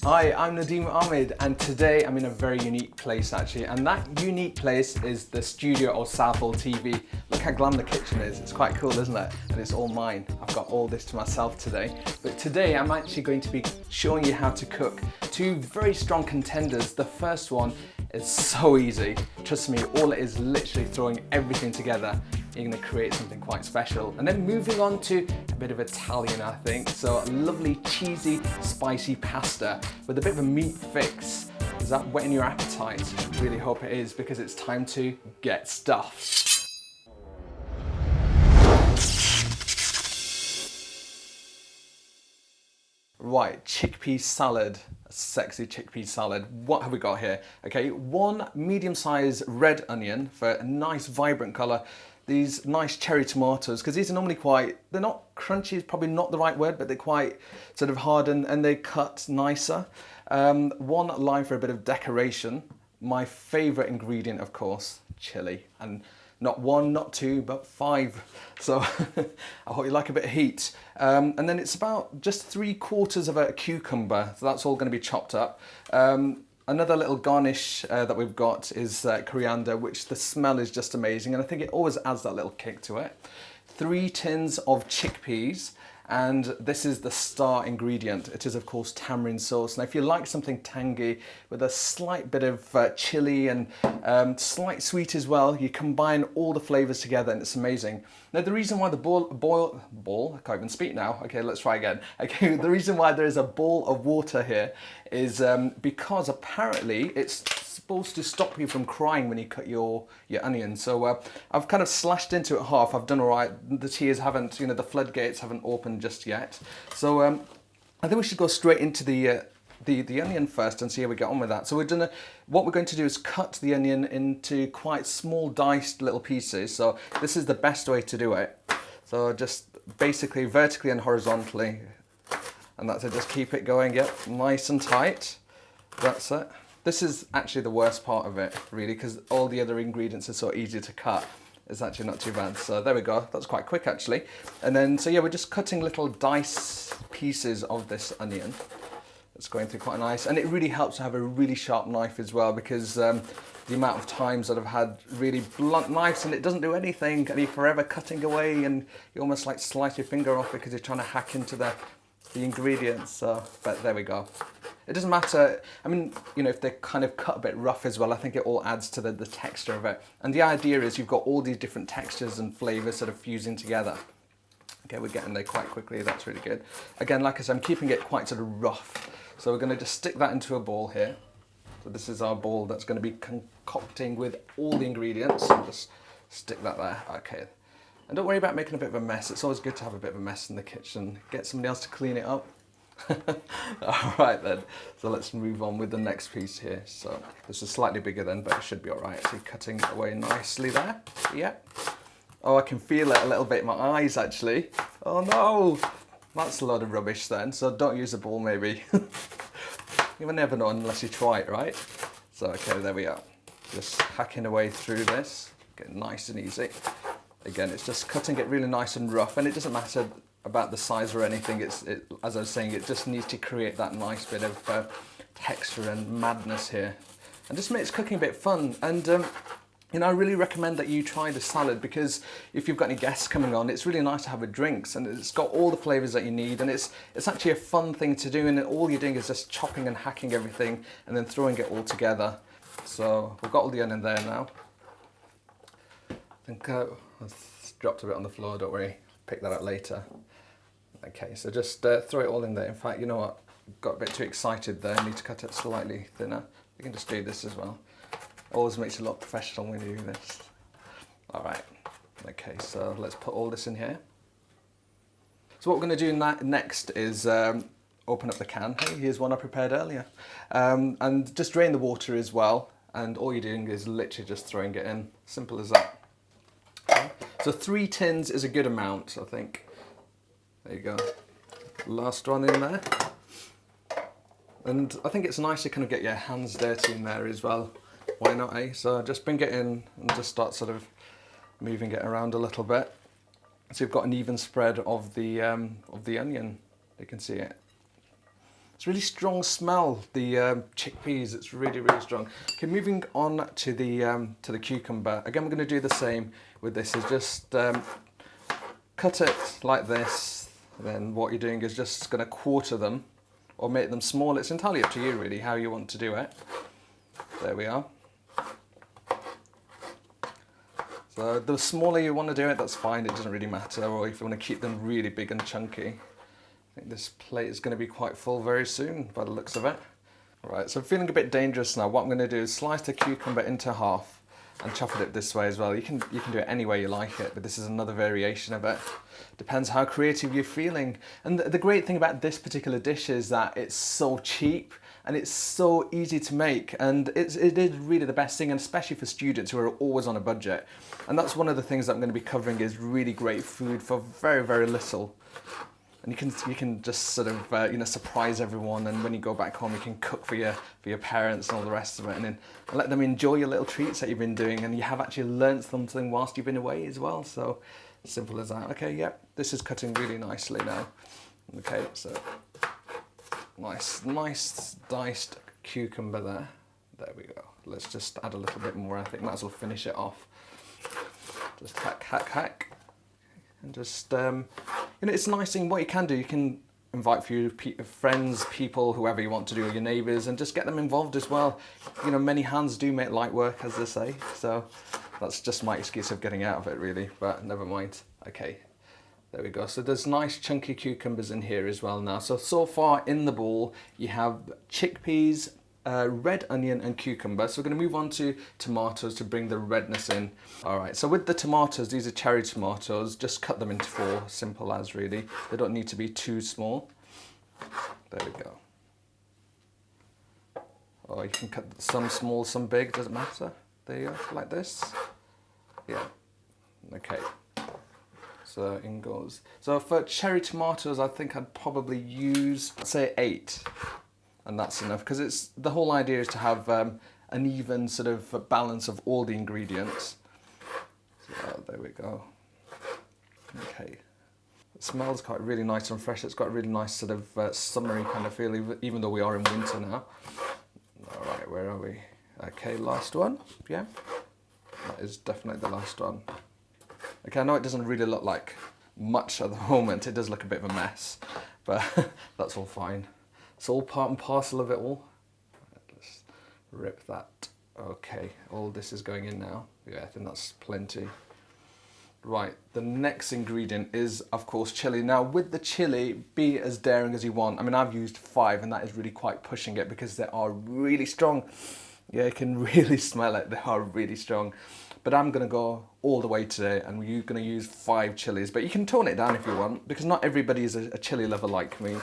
Hi, I'm Nadeem Ahmed, and today I'm in a very unique place actually, and that unique place is the studio of Southall TV. Look how glam the kitchen is, it's quite cool, isn't it? And it's all mine. I've got all this to myself today. But today I'm actually going to be showing you how to cook two very strong contenders. The first one is so easy. Trust me, all it is literally throwing everything together. You're going to create something quite special. And then moving on to a bit of Italian, I think. So a lovely, cheesy, spicy pasta with a bit of a meat fix. Is that whetting your appetite? I really hope it is, because it's time to get stuffed. Right, chickpea salad, a sexy chickpea salad. What have we got here? Okay, one medium-sized red onion for a nice vibrant color. These nice cherry tomatoes, because these are normally quite, they're not crunchy, is probably not the right word, but they're quite sort of hard and they cut nicer. One lime for a bit of decoration. My favorite ingredient, of course, chili. And not one, not two, but 5. So I hope you like a bit of heat. And then it's about just 3/4 of a cucumber. So that's all going to be chopped up. Another little garnish that we've got is coriander, which the smell is just amazing. And I think it always adds that little kick to it. 3 tins of chickpeas. And this is the star ingredient. It is, of course, tamarind sauce. Now, if you like something tangy with a slight bit of chili and slight sweet as well, you combine all the flavors together and it's amazing. Now, the reason why the I can't even speak now. Okay, let's try again. Okay, the reason why there is a bowl of water here is because apparently it's supposed to stop you from crying when you cut your onion. So I've kind of slashed into it half. I've done all right. The tears haven't, the floodgates haven't opened just yet. So I think we should go straight into the onion first and see how we get on with that. So what we're going to do is cut the onion into quite small diced little pieces. So this is the best way to do it. So just basically vertically and horizontally. And that's it, just keep it going, yep, nice and tight. That's it. This is actually the worst part of it, really, because all the other ingredients are so easy to cut. It's actually not too bad. So there we go. That's quite quick, actually. And then, so yeah, we're just cutting little dice pieces of this onion. It's going through quite nice. And it really helps to have a really sharp knife as well, because the amount of times that I've had really blunt knives and it doesn't do anything, and you're forever cutting away and you almost like slice your finger off because you're trying to hack into the ingredients. So, but there we go. It doesn't matter, I mean, if they're kind of cut a bit rough as well, I think it all adds to the texture of it. And the idea is you've got all these different textures and flavors sort of fusing together. Okay, we're getting there quite quickly, that's really good. Again, like I said, I'm keeping it quite sort of rough. So we're going to just stick that into a bowl here. So this is our bowl that's going to be concocting with all the ingredients. So just stick that there, okay. And don't worry about making a bit of a mess. It's always good to have a bit of a mess in the kitchen. Get somebody else to clean it up. All right then, so let's move on with the next piece here. So this is slightly bigger then, but it should be all right. So cutting it away nicely there. Yeah. Oh, I can feel it a little bit in my eyes actually. Oh no, that's a load of rubbish then. So don't use a bowl maybe. You will never know unless you try it, right? So okay, there we are. Just hacking away through this, getting nice and easy. Again, it's just cutting it really nice and rough, and it doesn't matter about the size or anything. As I was saying, it just needs to create that nice bit of texture and madness here, and just makes cooking a bit fun. And I really recommend that you try the salad, because if you've got any guests coming on, it's really nice to have with drinks, and it's got all the flavors that you need, and it's actually a fun thing to do, and all you're doing is just chopping and hacking everything and then throwing it all together. So we've got all the onion there now. I think I dropped a bit on the floor, don't worry, pick that up later. Okay, so just throw it all in there. In fact, you know what? Got a bit too excited there. I need to cut it slightly thinner. You can just do this as well. Always makes you look professional when you do this. All right. Okay, so let's put all this in here. So what we're going to do next is open up the can. Hey, here's one I prepared earlier. And just drain the water as well. And all you're doing is literally just throwing it in. Simple as that. Okay. So 3 tins is a good amount, I think. There you go. Last one in there. And I think it's nice to kind of get your hands dirty in there as well. Why not, eh? So just bring it in and just start sort of moving it around a little bit. So you've got an even spread of the onion. You can see it. It's a really strong smell, the chickpeas, it's really, really strong. Okay, moving on to the cucumber. Again, we're gonna do the same with this, is just cut it like this. Then what you're doing is just gonna quarter them or make them small. It's entirely up to you really, how you want to do it. There we are. So the smaller you want to do it, that's fine, it doesn't really matter. Or if you want to keep them really big and chunky. I think this plate is going to be quite full very soon by the looks of it. Alright, so I'm feeling a bit dangerous now. What I'm going to do is slice the cucumber into half and chop it this way as well. You can do it any way you like it, but this is another variation of it. Depends how creative you're feeling. And the great thing about this particular dish is that it's so cheap and it's so easy to make, and it is really the best thing, and especially for students who are always on a budget. And that's one of the things that I'm going to be covering, is really great food for very, very little. And you can just sort of you know, surprise everyone, and when you go back home you can cook for your parents and all the rest of it, and then let them enjoy your little treats that you've been doing, and you have actually learnt something whilst you've been away as well. So simple as that. Okay, yep, this is cutting really nicely now. Okay, so nice diced cucumber there. There we go. Let's just add a little bit more. I think might as well finish it off. Just hack. And just, you know, it's nice thing. What you can do, you can invite few friends, people, whoever you want to do, your neighbours, and just get them involved as well. You know, many hands do make light work, as they say. So that's just my excuse of getting out of it, really. But never mind. Okay, there we go. So there's nice chunky cucumbers in here as well now. So far in the bowl, you have chickpeas, red onion and cucumber. So we're going to move on to tomatoes to bring the redness in. Alright, so with the tomatoes, these are cherry tomatoes, just cut them into 4, simple as really. They don't need to be too small. There we go. Or you can cut some small, some big, doesn't matter. There you go, like this. Yeah, okay. So in goes. So for cherry tomatoes, I think I'd probably use, say 8. And that's enough, because it's the whole idea is to have an even sort of balance of all the ingredients. So there we go. Okay, it smells quite really nice and fresh. It's got a really nice sort of summery kind of feel, even though we are in winter now. All right, where are we? Okay, last one. Yeah, that is definitely the last one. Okay, I know it doesn't really look like much at the moment. It does look a bit of a mess, but that's all fine. It's all part and parcel of it all. Let's rip that. Okay, all this is going in now. Yeah, I think that's plenty. Right, the next ingredient is, of course, chili. Now, with the chili, be as daring as you want. I mean, I've used 5, and that is really quite pushing it because they are really strong. Yeah, you can really smell it. They are really strong. But I'm going to go all the way today, and we're going to use 5 chilies. But you can tone it down if you want, because not everybody is a chili lover like me.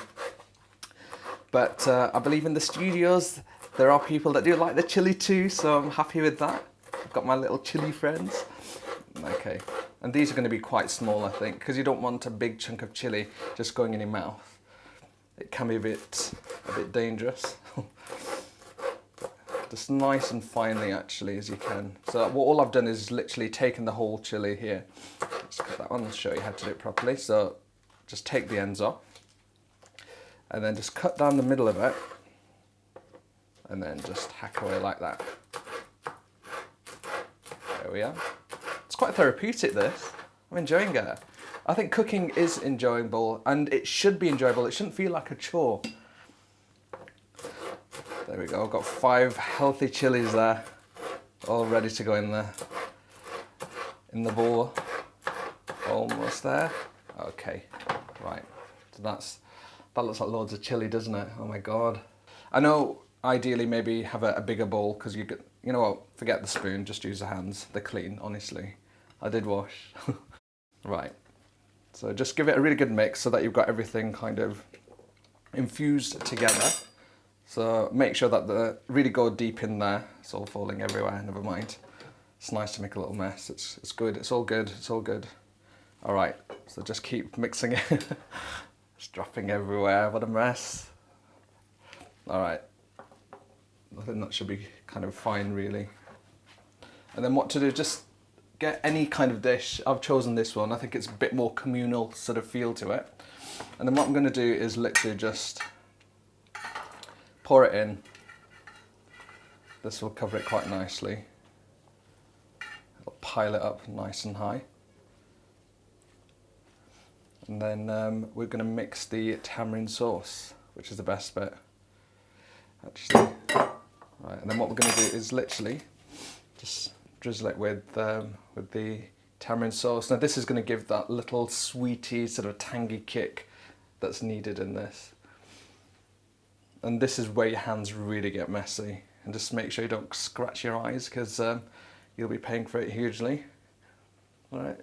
But I believe in the studios, there are people that do like the chili too, so I'm happy with that. I've got my little chili friends. Okay, and these are going to be quite small, I think, because you don't want a big chunk of chili just going in your mouth. It can be a bit dangerous. Just nice and finely, actually, as you can. So all I've done is literally taken the whole chili here. Let's cut that one and show you how to do it properly. So just take the ends off. And then just cut down the middle of it, and then just hack away like that. There we are. It's quite therapeutic, this. I'm enjoying it. I think cooking is enjoyable, and it should be enjoyable. It shouldn't feel like a chore. There we go. I've got 5 healthy chilies there, all ready to go in the bowl. Almost there. Okay, right. So that looks like loads of chili, doesn't it? Oh my God. I know ideally maybe have a bigger bowl, because you know what, forget the spoon, just use the hands. They're clean, honestly. I did wash. Right. So just give it a really good mix so that you've got everything kind of infused together. So make sure that really go deep in there. It's all falling everywhere, never mind. It's nice to make a little mess. It's good, it's all good, it's all good. All right, so just keep mixing it. It's dropping everywhere, what a mess. All right, I think that should be kind of fine, really. And then what to do, just get any kind of dish. I've chosen this one. I think it's a bit more communal sort of feel to it. And then what I'm gonna do is literally just pour it in. This will cover it quite nicely. It'll pile it up nice and high. And then we're going to mix the tamarind sauce, which is the best bit, actually. Right, and then what we're going to do is literally just drizzle it with the tamarind sauce. Now this is going to give that little sweety, sort of tangy kick that's needed in this. And this is where your hands really get messy. And just make sure you don't scratch your eyes, because you'll be paying for it hugely. All right.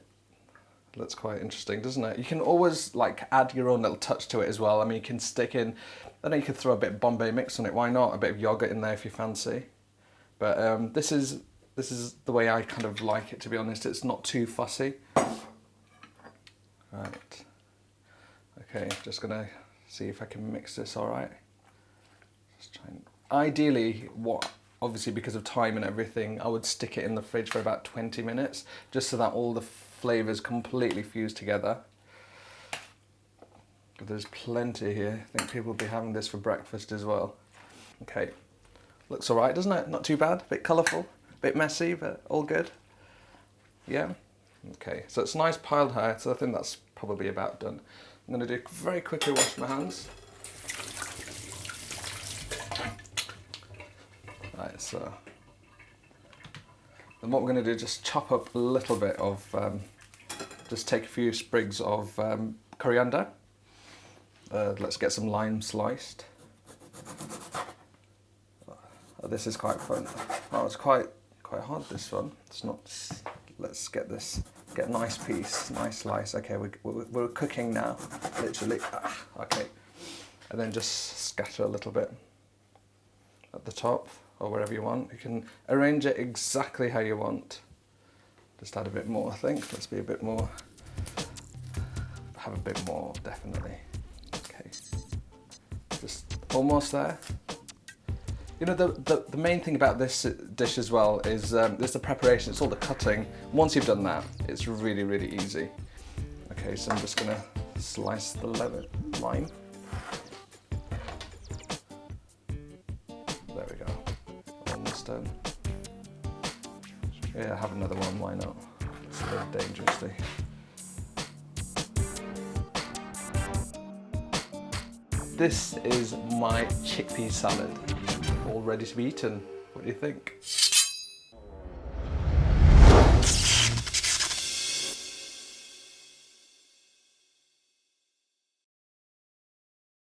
That's quite interesting, doesn't it? You can always like add your own little touch to it as well. I mean, you can stick in, I know you could throw a bit of Bombay mix on it. Why not? A bit of yogurt in there if you fancy. But this is the way I kind of like it, to be honest. It's not too fussy. Right. Okay, just gonna see if I can mix this all right. Just try and, ideally, obviously because of time and everything, I would stick it in the fridge for about 20 minutes, just so that all the flavours completely fuse together. But there's plenty here. I think people will be having this for breakfast as well. Okay, looks all right, doesn't it? Not too bad, a bit colourful, a bit messy, but all good. Yeah, okay, so it's nice piled high, so I think that's probably about done. I'm going to do very quickly wash my hands. Right, so then what we're going to do is just chop up a little bit of, just take a few sprigs of coriander. Let's get some lime sliced. Oh, this is quite fun. Oh, it's quite hard, this one. It's not. Let's get this. Get a nice piece, nice slice. Okay, we're cooking now, literally. Okay, and then just scatter a little bit at the top or wherever you want. You can arrange it exactly how you want. Just add a bit more, I think. Let's be a bit more. Have a bit more, definitely. Okay, just almost there. You know, the main thing about this dish as well is there's the preparation, it's all the cutting. Once you've done that, it's really, really easy. Okay, so I'm just gonna slice the lime. There we go, almost done. Yeah, have another one, why not? It's a bit dangerously. This is my chickpea salad, all ready to be eaten. What do you think?